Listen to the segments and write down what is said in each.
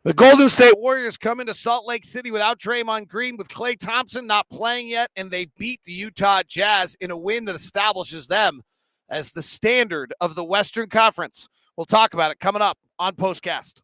The Golden State Warriors come into Salt Lake City without Draymond Green, with Klay Thompson not playing yet, and they beat the Utah Jazz in a win that establishes them as the standard of the Western Conference. We'll talk about it coming up on POSTCAST.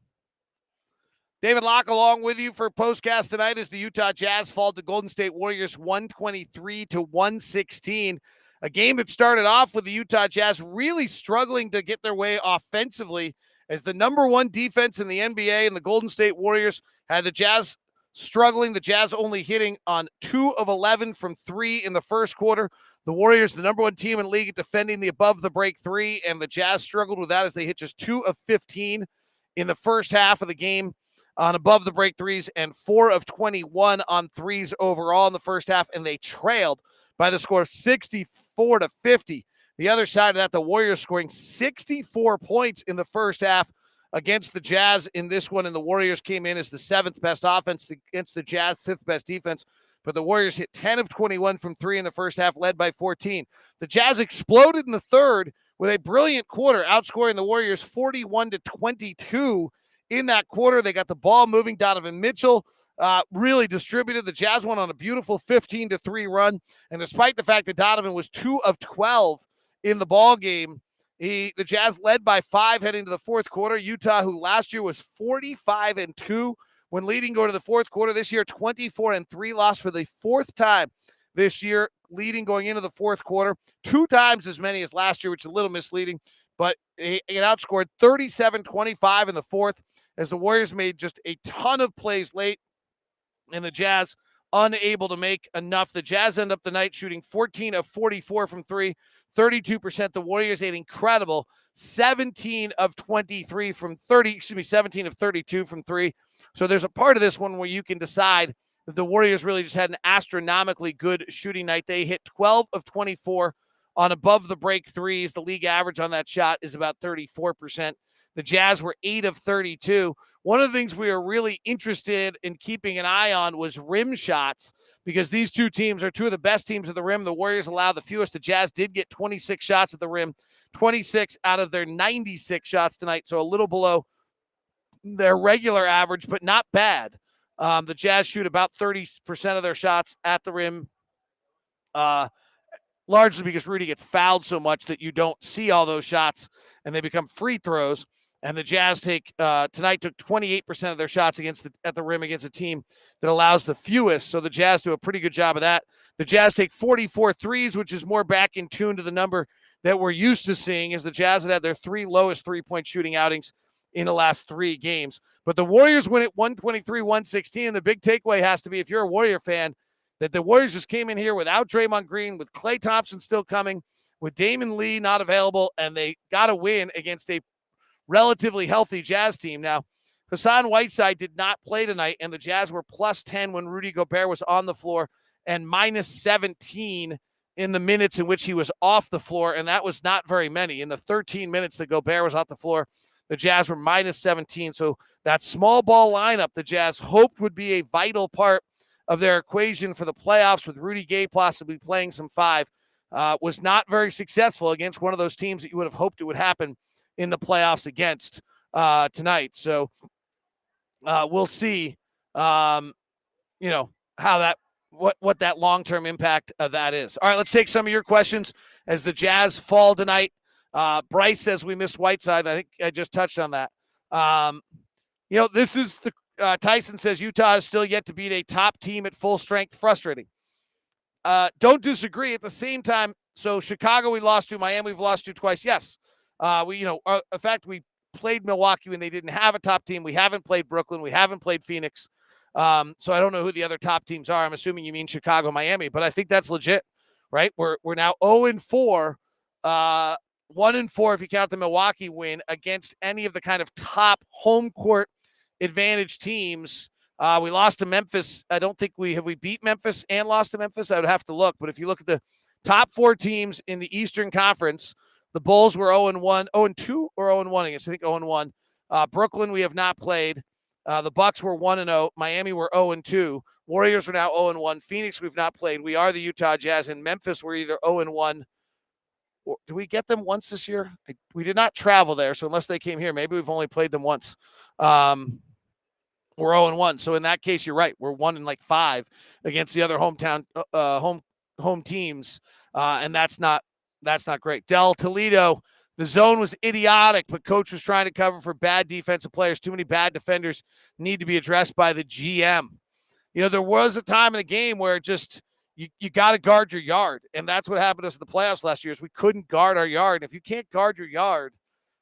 David Locke along with you for POSTCAST tonight as the Utah Jazz fall to Golden State Warriors 123-116. A game that started off with the Utah Jazz really struggling to get their way offensively as the number one defense in the NBA, and the Golden State Warriors had the Jazz struggling. The Jazz only hitting on 2 of 11 from 3 in the first quarter. The Warriors, the number one team in the league at defending the above the break 3, and the Jazz struggled with that as they hit just 2 of 15 in the first half of the game on above the break 3s and 4 of 21 on 3s overall in the first half, and they trailed by the score of 64-50. The other side of that, the Warriors scoring 64 points in the first half against the Jazz in this one, and the Warriors came in as the 7th best offense against the Jazz, 5th best defense. But the Warriors hit 10 of 21 from 3 in the first half, led by 14. The Jazz exploded in the third with a brilliant quarter, outscoring the Warriors 41-22 in that quarter. They got the ball moving. Donovan Mitchell really distributed. The Jazz went on a beautiful 15-3 run, and despite the fact that Donovan was 2 of 12 in the ball game, the Jazz led by 5 heading to the fourth quarter. Utah, who last year was 45-2 when leading going to the fourth quarter, this year 24-3, lost for the 4th time this year, leading going into the fourth quarter, 2 times as many as last year, which is a little misleading, but it outscored 37-25 in the fourth as the Warriors made just a ton of plays late, and the Jazz unable to make enough. The Jazz end up the night shooting 14 of 44 from 3, 32%. The Warriors an incredible 17 of 23 from 17 of 32 from 3. So there's a part of this one where you can decide that the Warriors really just had an astronomically good shooting night. They hit 12 of 24 on above the break 3s. The league average on that shot is about 34%. The Jazz were 8 of 32. One of the things we are really interested in keeping an eye on was rim shots, because these two teams are two of the best teams at the rim. The Warriors allowed the fewest. The Jazz did get 26 shots at the rim, 26 out of their 96 shots tonight, so a little below their regular average, but not bad. The Jazz shoot about 30% of their shots at the rim, largely because Rudy gets fouled so much that you don't see all those shots, and they become free throws. And the Jazz tonight took 28% of their shots at the rim against a team that allows the fewest. So the Jazz do a pretty good job of that. The Jazz take 44 threes, which is more back in tune to the number that we're used to seeing, as the Jazz had their 3 lowest three-point shooting outings in the last 3 games. But the Warriors win at 123-116, and the big takeaway has to be, if you're a Warrior fan, that the Warriors just came in here without Draymond Green, with Klay Thompson still coming, with Damon Lee not available, and they got a win against a relatively healthy Jazz team. Now, Hassan Whiteside did not play tonight, and the Jazz were plus 10 when Rudy Gobert was on the floor, and minus 17 in the minutes in which he was off the floor, and that was not very many. In the 13 minutes that Gobert was off the floor, the Jazz were minus 17. So that small ball lineup the Jazz hoped would be a vital part of their equation for the playoffs, with Rudy Gay possibly playing some 5, was not very successful against one of those teams that you would have hoped it would happen in the playoffs against tonight. So we'll see, how that, what that long-term impact of that is. All right, let's take some of your questions as the Jazz fall tonight. Bryce says we missed Whiteside. I think I just touched on that. This is the Tyson says Utah is still yet to beat a top team at full strength. Frustrating. Don't disagree. At the same time, so Chicago we lost to, Miami we've lost to twice. Yes. In fact, we played Milwaukee when they didn't have a top team. We haven't played Brooklyn. We haven't played Phoenix. So I don't know who the other top teams are. I'm assuming you mean Chicago, Miami, but I think that's legit, right? We're now 0-4, 1-4 if you count the Milwaukee win against any of the kind of top home court advantage teams. We lost to Memphis. I don't think we beat Memphis and lost to Memphis. I would have to look, but if you look at the top 4 teams in the Eastern Conference, the Bulls were 0-1, 0-2 or 0-1 against, I think 0-1. Brooklyn we have not played. The Bucks were 1-0. Miami were 0-2. Warriors are now 0-1. Phoenix we've not played. We are the Utah Jazz. And Memphis were either 0-1. Or, did we get them once this year? We did not travel there, so unless they came here, maybe we've only played them once. we're 0-1. So in that case, you're right. We're 1-5 against the other hometown home teams, and that's not great. Del Toledo, the zone was idiotic, but coach was trying to cover for bad defensive players. Too many bad defenders need to be addressed by the GM. There was a time in the game where just you got to guard your yard, and that's what happened to us in the playoffs last year. Is we couldn't guard our yard. And if you can't guard your yard,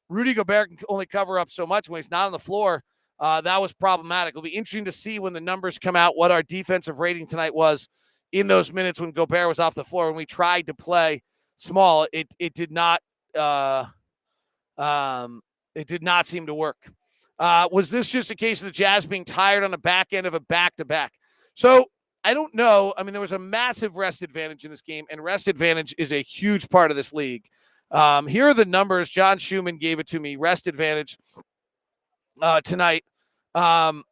Rudy Gobert can only cover up so much when he's not on the floor. That was problematic. It'll be interesting to see when the numbers come out what our defensive rating tonight was in those minutes when Gobert was off the floor. When we tried to play small, it did not seem to work. Was this just a case of the Jazz being tired on the back end of a back-to-back? So I don't know. I mean, there was a massive rest advantage in this game, and rest advantage is a huge part of this league. Here are the numbers. John Schumann gave it to me. Rest advantage tonight. The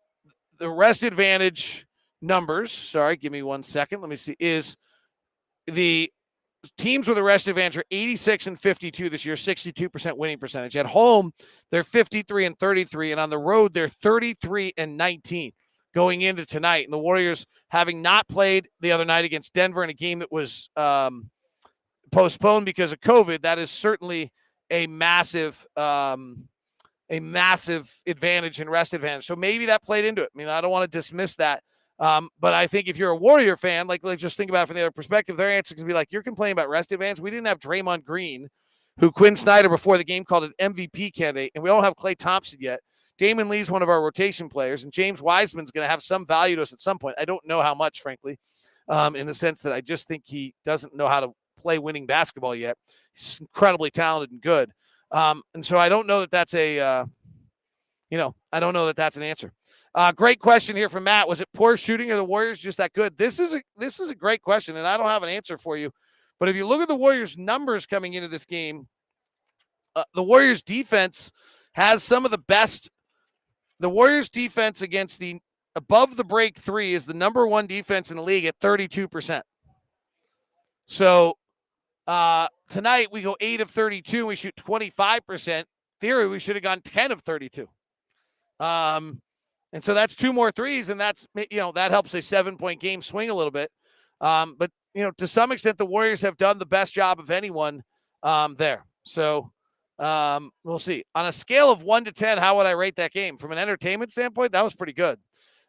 rest advantage numbers, sorry, give me 1 second. Let me see, is the teams with a rest advantage are 86-52 this year, 62% winning percentage. At home, they're 53-33, and on the road, they're 33-19 going into tonight. And the Warriors, having not played the other night against Denver in a game that was postponed because of COVID, that is certainly a massive advantage and rest advantage. So maybe that played into it. I mean, I don't want to dismiss that. But I think if you're a Warrior fan, like just think about it from the other perspective, their answer can be like, you're complaining about rest advantage. We didn't have Draymond Green, who Quinn Snyder before the game called an MVP candidate, and we don't have Klay Thompson yet. Damon Lee's one of our rotation players, and James Wiseman's going to have some value to us at some point. I don't know how much, frankly, in the sense that I just think he doesn't know how to play winning basketball yet. He's incredibly talented and good. And so I don't know that that's I don't know that that's an answer. Great question here from Matt. Was it poor shooting or the Warriors just that good? This is a great question, and I don't have an answer for you. But if you look at the Warriors' numbers coming into this game, the Warriors' defense has some of the best. The Warriors' defense against the above the break three is the number one defense in the league at 32%. So tonight we go 8 of 32, and we shoot 25%. Theory, we should have gone 10 of 32. And so that's 2 more threes, and that's, that helps a 7-point game swing a little bit. But, to some extent, the Warriors have done the best job of anyone there. So we'll see. On a scale of 1 to 10, how would I rate that game? From an entertainment standpoint, that was pretty good.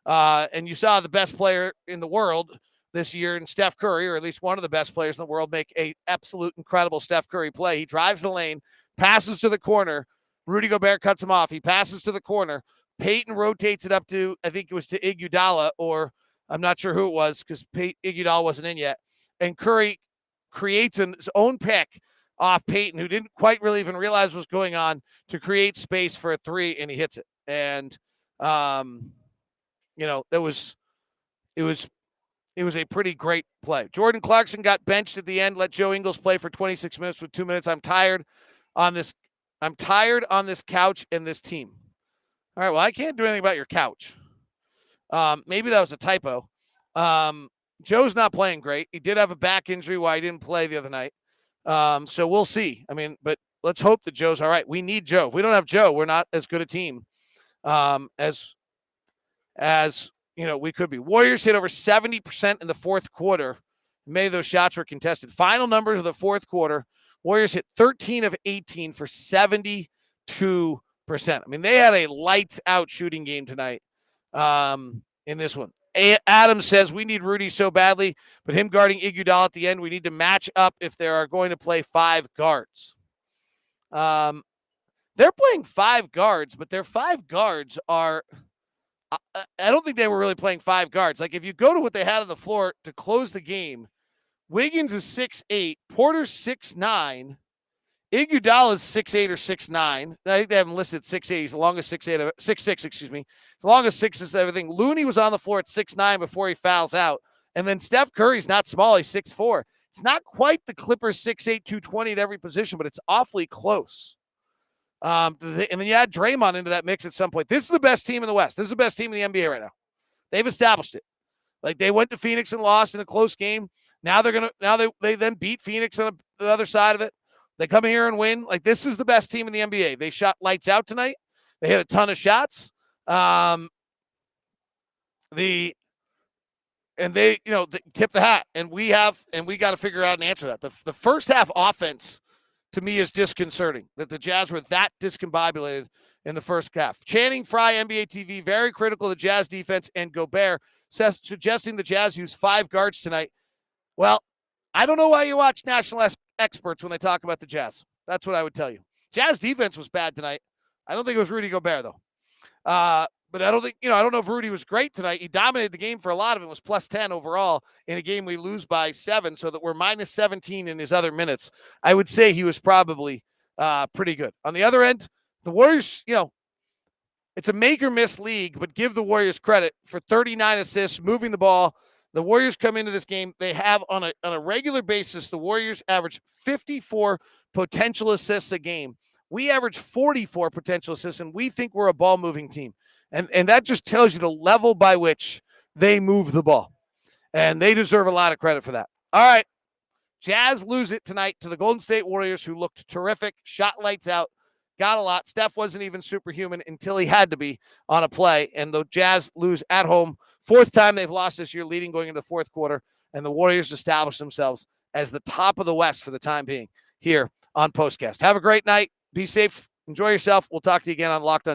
And you saw the best player in the world this year in Steph Curry, or at least one of the best players in the world, make a absolute incredible Steph Curry play. He drives the lane, passes to the corner. Rudy Gobert cuts him off. He passes to the corner. Peyton rotates it up to, I think it was to Iguodala, or I'm not sure who it was because Iguodala wasn't in yet. And Curry creates his own pick off Peyton, who didn't quite really even realize what was going on, to create space for a three, and he hits it. And, it was a pretty great play. Jordan Clarkson got benched at the end, let Joe Ingles play for 26 minutes with 2 minutes. I'm tired on this couch and this team. All right, well, I can't do anything about your couch. Maybe that was a typo. Joe's not playing great. He did have a back injury why he didn't play the other night. So we'll see. I mean, but let's hope that Joe's all right. We need Joe. If we don't have Joe, we're not as good a team as we could be. Warriors hit over 70% in the fourth quarter. Many of those shots were contested. Final numbers of the fourth quarter, Warriors hit 13 of 18 for 72%. I mean, they had a lights-out shooting game tonight in this one. Adam says, we need Rudy so badly, but him guarding Iguodala at the end, we need to match up if they are going to play 5 guards. They're playing 5 guards, but their 5 guards are – I don't think they were really playing 5 guards. Like, if you go to what they had on the floor to close the game, Wiggins is 6'8", Porter's 6'9", Iguodala is 6'8" or 6'9". I think they have him listed 6'8". He's the longest 6'6", excuse me. He's the longest 6'6", everything. Looney was on the floor at 6'9" before he fouls out. And then Steph Curry's not small. He's 6'4". It's not quite the Clippers 6'8", 220 at every position, but it's awfully close. And then you add Draymond into that mix at some point. This is the best team in the West. This is the best team in the NBA right now. They've established it. Like, they went to Phoenix and lost in a close game. Now they then beat Phoenix on the other side of it. They come here and win. Like, this is the best team in the NBA. They shot lights out tonight. They hit a ton of shots. they tip the hat, and we got to figure out and answer that. The first half offense to me is disconcerting that the Jazz were that discombobulated in the first half. Channing Frye, NBA TV, very critical of the Jazz defense, and Gobert suggesting the Jazz use 5 guards tonight. Well, I don't know why you watch national experts when they talk about the Jazz. That's what I would tell you. Jazz defense was bad tonight. I don't think it was Rudy Gobert, though. But I don't know if Rudy was great tonight. He dominated the game for a lot of it. It was plus 10 overall in a game we lose by 7, so that we're minus 17 in his other minutes. I would say he was probably pretty good. On the other end, the Warriors, it's a make or miss league, but give the Warriors credit for 39 assists, moving the ball. The Warriors come into this game. They have on a regular basis, the Warriors average 54 potential assists a game. We average 44 potential assists, and we think we're a ball-moving team. And that just tells you the level by which they move the ball. And they deserve a lot of credit for that. All right. Jazz lose it tonight to the Golden State Warriors, who looked terrific, shot lights out, got a lot. Steph wasn't even superhuman until he had to be on a play. And the Jazz lose at home. 4th time they've lost this year, leading going into the 4th quarter. And the Warriors establish themselves as the top of the West for the time being here on POSTCAST. Have a great night. Be safe. Enjoy yourself. We'll talk to you again on Locked On.